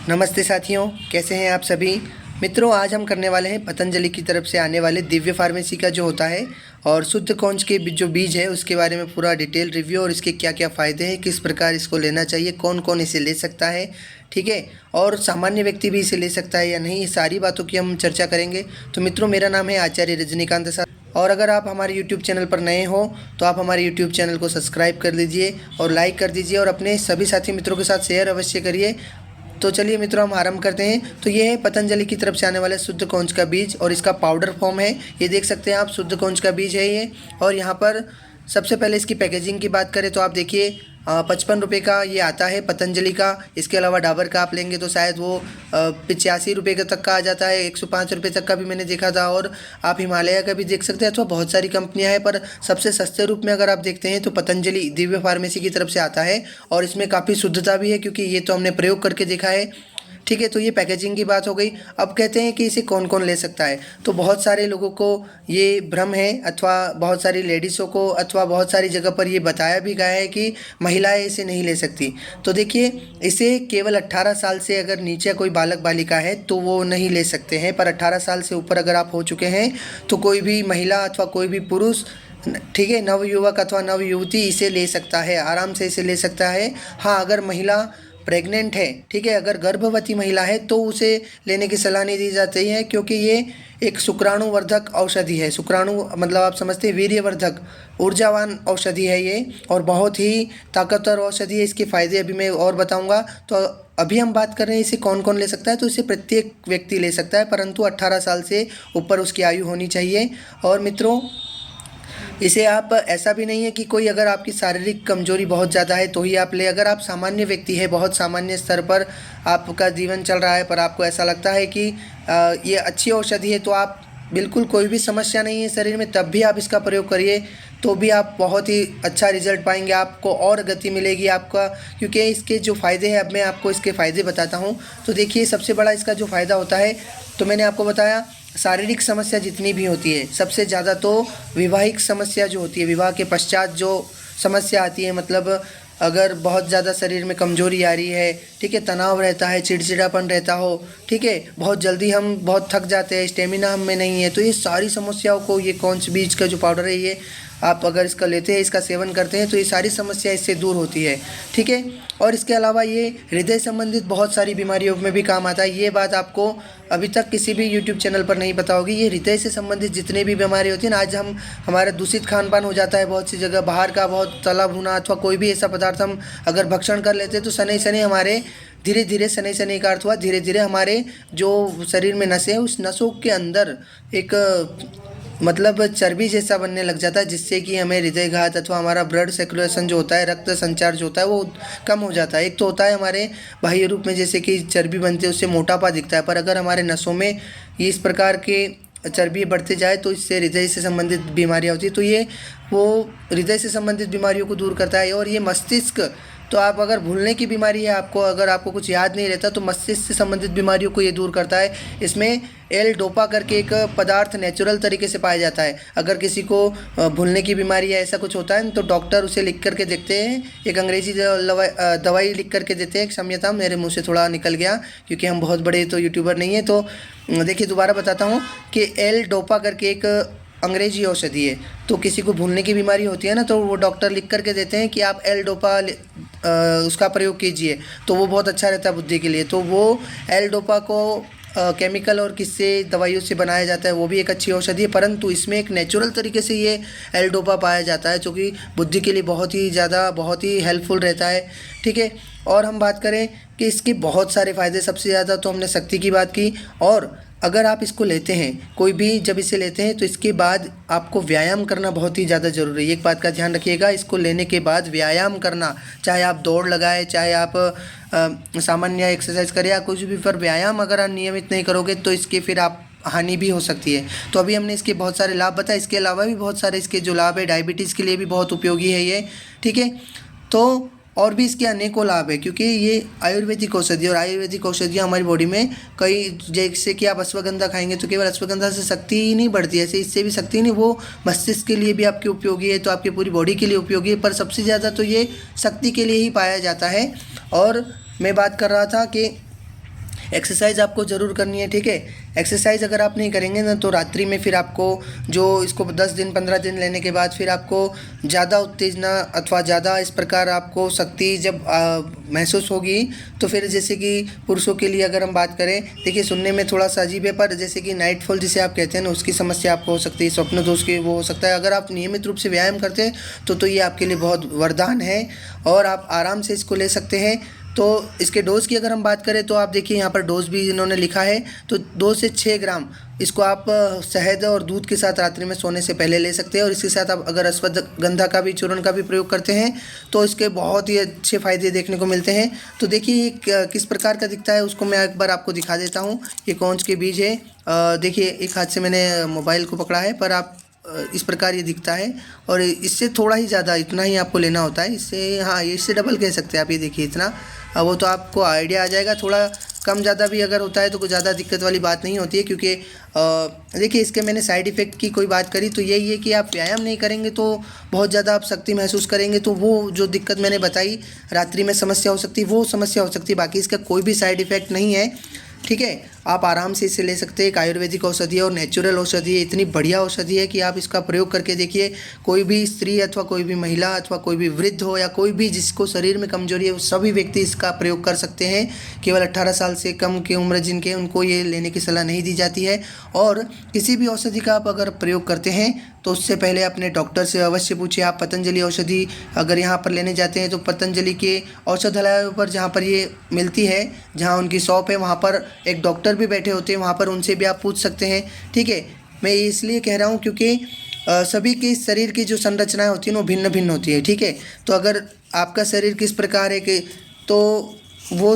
नमस्ते साथियों, कैसे हैं आप सभी। मित्रों, आज हम करने वाले हैं पतंजलि की तरफ से आने वाले दिव्य फार्मेसी का जो होता है और शुद्ध कौंज के जो बीज है उसके बारे में पूरा डिटेल रिव्यू और इसके क्या क्या फ़ायदे हैं, किस प्रकार इसको लेना चाहिए, कौन कौन इसे ले सकता है, ठीक है, और सामान्य व्यक्ति भी इसे ले सकता है या नहीं, ये सारी बातों की हम चर्चा करेंगे। तो मित्रों, मेरा नाम है आचार्य रजनीकांत सर और अगर आप हमारे YouTube चैनल पर नए हो तो आप हमारे YouTube चैनल को सब्सक्राइब कर लीजिए और लाइक कर दीजिए और अपने सभी साथी मित्रों के साथ शेयर अवश्य करिए। तो चलिए मित्रों, हम आरंभ करते हैं। तो ये है पतंजलि की तरफ से आने वाले शुद्ध कौंज का बीज और इसका पाउडर फॉर्म है। ये देख सकते हैं आप, शुद्ध कौंज का बीज है ये। और यहाँ पर सबसे पहले इसकी पैकेजिंग की बात करें तो आप देखिए 55 का ये आता है पतंजलि का। इसके अलावा डाबर का आप लेंगे तो शायद वो 85 का तक का आ जाता है, 105 रुपये तक का भी मैंने देखा था। और आप हिमालय का भी देख सकते हैं, अथवा बहुत सारी कंपनियां हैं, पर सबसे सस्ते रूप में अगर आप देखते हैं तो पतंजलि दिव्य फार्मेसी की तरफ से आता है और इसमें काफ़ी शुद्धता भी है क्योंकि ये तो हमने प्रयोग करके देखा है, ठीक है। तो ये पैकेजिंग की बात हो गई। अब कहते हैं कि इसे कौन कौन ले सकता है। तो बहुत सारे लोगों को ये भ्रम है, अथवा बहुत सारी लेडीज़ों को, अथवा बहुत सारी जगह पर ये बताया भी गया है कि महिलाएं इसे नहीं ले सकती। तो देखिए, इसे केवल 18 साल से अगर नीचे कोई बालक बालिका है तो वो नहीं ले सकते हैं, पर 18 साल से ऊपर अगर आप हो चुके हैं तो कोई भी महिला अथवा कोई भी पुरुष, ठीक है, नवयुवक अथवा नवयुवती इसे ले सकता है, आराम से इसे ले सकता है। हाँ, अगर महिला प्रेग्नेंट है, ठीक है, अगर गर्भवती महिला है तो उसे लेने की सलाह नहीं दी जाती है क्योंकि ये एक शुक्राणुवर्धक औषधि है। शुक्राणु मतलब आप समझते हैं, वीर्यवर्धक ऊर्जावान औषधि है ये और बहुत ही ताकतवर औषधि है। इसके फ़ायदे अभी मैं और बताऊंगा। तो अभी हम बात कर रहे हैं इसे कौन कौन ले सकता है। तो इसे प्रत्येक व्यक्ति ले सकता है, परंतु 18 साल से ऊपर उसकी आयु होनी चाहिए। और मित्रों, इसे आप ऐसा भी नहीं है कि कोई अगर आपकी शारीरिक कमजोरी बहुत ज़्यादा है तो ही आप ले। अगर आप सामान्य व्यक्ति है, बहुत सामान्य स्तर पर आपका जीवन चल रहा है, पर आपको ऐसा लगता है कि ये अच्छी औषधि है, तो आप बिल्कुल कोई भी समस्या नहीं है शरीर में, तब भी आप इसका प्रयोग करिए तो भी आप बहुत ही अच्छा रिजल्ट पाएंगे, आपको और गति मिलेगी आपका। क्योंकि इसके जो फ़ायदे हैं, अब मैं आपको इसके फ़ायदे बताता हूँ। तो देखिए, सबसे बड़ा इसका जो फ़ायदा होता है, तो मैंने आपको बताया, शारीरिक समस्या जितनी भी होती है, सबसे ज़्यादा तो विवाहिक समस्या जो होती है, विवाह के पश्चात जो समस्या आती है, मतलब अगर बहुत ज़्यादा शरीर में कमजोरी आ रही है, ठीक है, तनाव रहता है, चिड़चिड़ापन रहता हो, ठीक है, बहुत जल्दी हम बहुत थक जाते हैं, स्टेमिना हम में नहीं है, तो ये सारी समस्याओं को ये कौंच बीज का जो पाउडर है, ये आप अगर इसका लेते हैं, इसका सेवन करते हैं तो ये सारी समस्या इससे दूर होती है, ठीक है। और इसके अलावा ये हृदय संबंधित बहुत सारी बीमारियों में भी काम आता है। ये बात आपको अभी तक किसी भी यूट्यूब चैनल पर नहीं पता होगी। ये हृदय से संबंधित जितने भी बीमारी होती है ना, आज हम हमारा दूषित खान पान हो जाता है बहुत सी जगह, बाहर का बहुत तला भुना अथवा कोई भी ऐसा पदार्थ हम अगर भक्षण कर लेते हैं तो शनै शनै हमारे धीरे धीरे, शनै शनै का अर्थ हुआ धीरे धीरे, हमारे जो शरीर में नसें हैं उस नसों के अंदर एक मतलब चर्बी जैसा बनने लग जाता है, जिससे कि हमें हृदयघात अथवा हमारा ब्लड सर्कुलेशन जो होता है, रक्त संचार जो होता है, वो कम हो जाता है। एक तो होता है हमारे बाह्य रूप में जैसे कि चर्बी बनती है, उससे मोटापा दिखता है, पर अगर हमारे नसों में ये इस प्रकार के चर्बी बढ़ते जाए तो इससे हृदय से संबंधित बीमारियाँ होती है। तो ये वो हृदय से संबंधित बीमारियों को दूर करता है। और ये मस्तिष्क, तो आप अगर भूलने की बीमारी है आपको, अगर आपको कुछ याद नहीं रहता, तो मस्तिष्क से संबंधित बीमारियों को ये दूर करता है। इसमें एल डोपा करके एक पदार्थ नेचुरल तरीके से पाया जाता है। अगर किसी को भूलने की बीमारी है, ऐसा कुछ होता है तो डॉक्टर उसे लिख करके देखते हैं, एक अंग्रेजी दवाई लिख करके देते हैं। क्षम्यता, मेरे मुंह से थोड़ा निकल गया क्योंकि हम बहुत बड़े तो यूट्यूबर नहीं है। तो देखिए, दोबारा बताता हूँ कि एल डोपा करके एक अंग्रेजी औषधि है। तो किसी को भूलने की बीमारी होती है ना, तो वो डॉक्टर लिख करके देते हैं कि आप एल डोपा उसका प्रयोग कीजिए, तो वो बहुत अच्छा रहता है बुद्धि के लिए। तो वो एल डोपा को केमिकल और किससे, दवाइयों से बनाया जाता है, वो भी एक अच्छी औषधि है, परंतु इसमें एक नेचुरल तरीके से ये एल डोपा पाया जाता है जो कि बुद्धि के लिए बहुत ही ज़्यादा, बहुत ही हेल्पफुल रहता है, ठीक है। और हम बात करें कि इसके बहुत सारे फ़ायदे, सबसे ज़्यादा तो हमने शक्ति की बात की। और अगर आप इसको लेते हैं, कोई भी जब इसे लेते हैं तो इसके बाद आपको व्यायाम करना बहुत ही ज़्यादा ज़रूरी है। एक बात का ध्यान रखिएगा, इसको लेने के बाद व्यायाम करना, चाहे आप दौड़ लगाए, चाहे आप सामान्य एक्सरसाइज करें या कुछ भी, पर व्यायाम अगर आप नियमित नहीं करोगे तो इसके फिर आप हानि भी हो सकती है। तो अभी हमने इसके बहुत सारे लाभ बताए, इसके अलावा भी बहुत सारे इसके जो लाभ है, डायबिटीज़ के लिए भी बहुत उपयोगी है ये, ठीक है। तो और भी इसके अनेकों लाभ है क्योंकि ये आयुर्वेदिक औषधि, और आयुर्वेदिक औषधियाँ हमारी बॉडी में कई, जैसे कि आप अश्वगंधा खाएंगे तो केवल अश्वगंधा से शक्ति ही नहीं बढ़ती है, ऐसे इससे भी शक्ति नहीं, वो मस्तिष्क के लिए भी आपके उपयोगी है, तो आपकी पूरी बॉडी के लिए उपयोगी है, पर सबसे ज़्यादा तो ये शक्ति के लिए ही पाया जाता है। और मैं बात कर रहा था कि एक्सरसाइज आपको ज़रूर करनी है, ठीक है। एक्सरसाइज अगर आप नहीं करेंगे ना तो रात्रि में फिर आपको जो इसको 10 दिन 15 दिन लेने के बाद फिर आपको ज़्यादा उत्तेजना अथवा ज़्यादा इस प्रकार आपको शक्ति जब महसूस होगी, तो फिर जैसे कि पुरुषों के लिए अगर हम बात करें, देखिए सुनने में थोड़ा सा अजीब है, पर जैसे कि नाइट फॉल जिसे आप कहते हैं ना, उसकी समस्या आपको हो सकती है, स्वप्न दोष की वो हो सकता है। अगर आप नियमित रूप से व्यायाम करते हैं तो ये आपके लिए बहुत वरदान है और आप आराम से इसको ले सकते हैं। तो इसके डोज़ की अगर हम बात करें तो आप देखिए यहाँ पर डोज़ भी इन्होंने लिखा है, तो 2 से 6 ग्राम इसको आप शहद और दूध के साथ रात्रि में सोने से पहले ले सकते हैं। और इसके साथ आप अगर अश्वगंधा का भी चूर्ण का भी प्रयोग करते हैं तो इसके बहुत ही अच्छे फ़ायदे देखने को मिलते हैं। तो देखिए किस प्रकार का दिखता है उसको मैं एक बार आपको दिखा देता हूँ। ये कौंच के बीज है, देखिए एक हाथ से मैंने मोबाइल को पकड़ा है, पर आप इस प्रकार ये दिखता है और इससे थोड़ा ही ज़्यादा इतना ही आपको लेना होता है। इससे हाँ, इससे डबल कह सकते हैं आप। ये देखिए इतना, वो तो आपको आइडिया आ जाएगा। थोड़ा कम ज़्यादा भी अगर होता है तो कोई ज़्यादा दिक्कत वाली बात नहीं होती है, क्योंकि देखिए इसके मैंने साइड इफ़ेक्ट की कोई बात करी तो यही है कि आप व्यायाम नहीं करेंगे तो बहुत ज़्यादा आप शक्ति महसूस करेंगे, तो वो जो दिक्कत मैंने बताई रात्रि में समस्या हो सकती है, वो समस्या हो सकती है। बाकी इसका कोई भी साइड इफ़ेक्ट नहीं है, ठीक है। आप आराम से इसे ले सकते हैं। एक आयुर्वेदिक औषधि है और नेचुरल औषधि है, इतनी बढ़िया औषधि है कि आप इसका प्रयोग करके देखिए। कोई भी स्त्री अथवा कोई भी महिला अथवा कोई भी वृद्ध हो या कोई भी जिसको शरीर में कमजोरी है, वो सभी व्यक्ति इसका प्रयोग कर सकते हैं। केवल 18 साल से कम की उम्र जिनके, उनको ये लेने की सलाह नहीं दी जाती है। और किसी भी औषधि का आप अगर प्रयोग करते हैं तो उससे पहले अपने डॉक्टर से अवश्य पूछिए। आप पतंजलि औषधि अगर यहाँ पर लेने जाते हैं तो पतंजलि के औषधालयों पर जहाँ पर ये मिलती है, जहाँ उनकी शॉप है, वहाँ पर एक डॉक्टर भी बैठे होते हैं, वहाँ पर उनसे भी आप पूछ सकते हैं, ठीक है। मैं ये इसलिए कह रहा हूँ क्योंकि सभी के शरीर की जो संरचनाएं होती हैं वो भिन्न भिन्न होती है, ठीक है। तो अगर आपका शरीर किस प्रकार है कि तो वो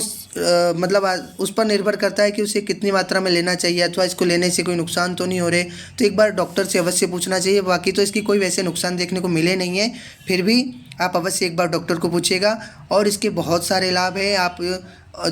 मतलब उस पर निर्भर करता है कि उसे कितनी मात्रा में लेना चाहिए अथवा इसको लेने से कोई नुकसान तो नहीं हो रहे। तो एक बार डॉक्टर से अवश्य पूछना चाहिए। बाकी तो इसकी कोई वैसे नुकसान देखने को मिले नहीं है, फिर भी आप अवश्य एक बार डॉक्टर को पूछिएगा। और इसके बहुत सारे लाभ हैं। आप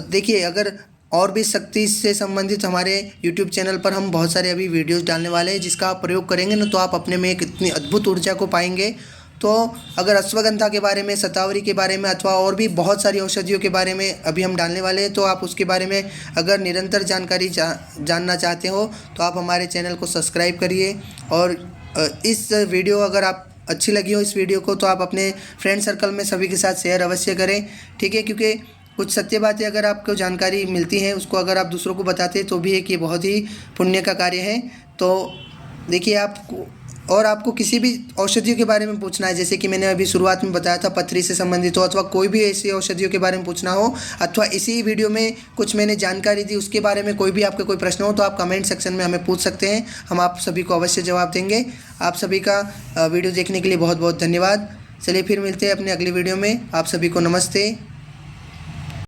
देखिए, अगर और भी शक्ति से संबंधित हमारे YouTube चैनल पर हम बहुत सारे अभी वीडियोस डालने वाले हैं, जिसका आप प्रयोग करेंगे ना तो आप अपने में एक इतनी अद्भुत ऊर्जा को पाएंगे। तो अगर अश्वगंधा के बारे में, शतावरी के बारे में अथवा और भी बहुत सारी औषधियों के बारे में अभी हम डालने वाले हैं, तो आप उसके बारे में अगर निरंतर जानकारी जानना चाहते हो तो आप हमारे चैनल को सब्सक्राइब करिए। और इस वीडियो अगर आप अच्छी लगी हो इस वीडियो को तो आप अपने फ्रेंड सर्कल में सभी के साथ शेयर अवश्य करें, ठीक है। क्योंकि कुछ सत्य बातें अगर आपको जानकारी मिलती हैं, उसको अगर आप दूसरों को बताते हैं तो भी एक ये बहुत ही पुण्य का कार्य है। तो देखिए, आपको किसी भी औषधियों के बारे में पूछना है, जैसे कि मैंने अभी शुरुआत में बताया था, पथरी से संबंधित हो अथवा कोई भी ऐसी औषधियों के बारे में पूछना हो, अथवा इसी वीडियो में कुछ मैंने जानकारी दी उसके बारे में कोई भी आपका कोई प्रश्न हो, तो आप कमेंट सेक्शन में हमें पूछ सकते हैं। हम आप सभी को अवश्य जवाब देंगे। आप सभी का वीडियो देखने के लिए बहुत बहुत धन्यवाद। चलिए फिर मिलते हैं अपने अगली वीडियो में। आप सभी को नमस्ते।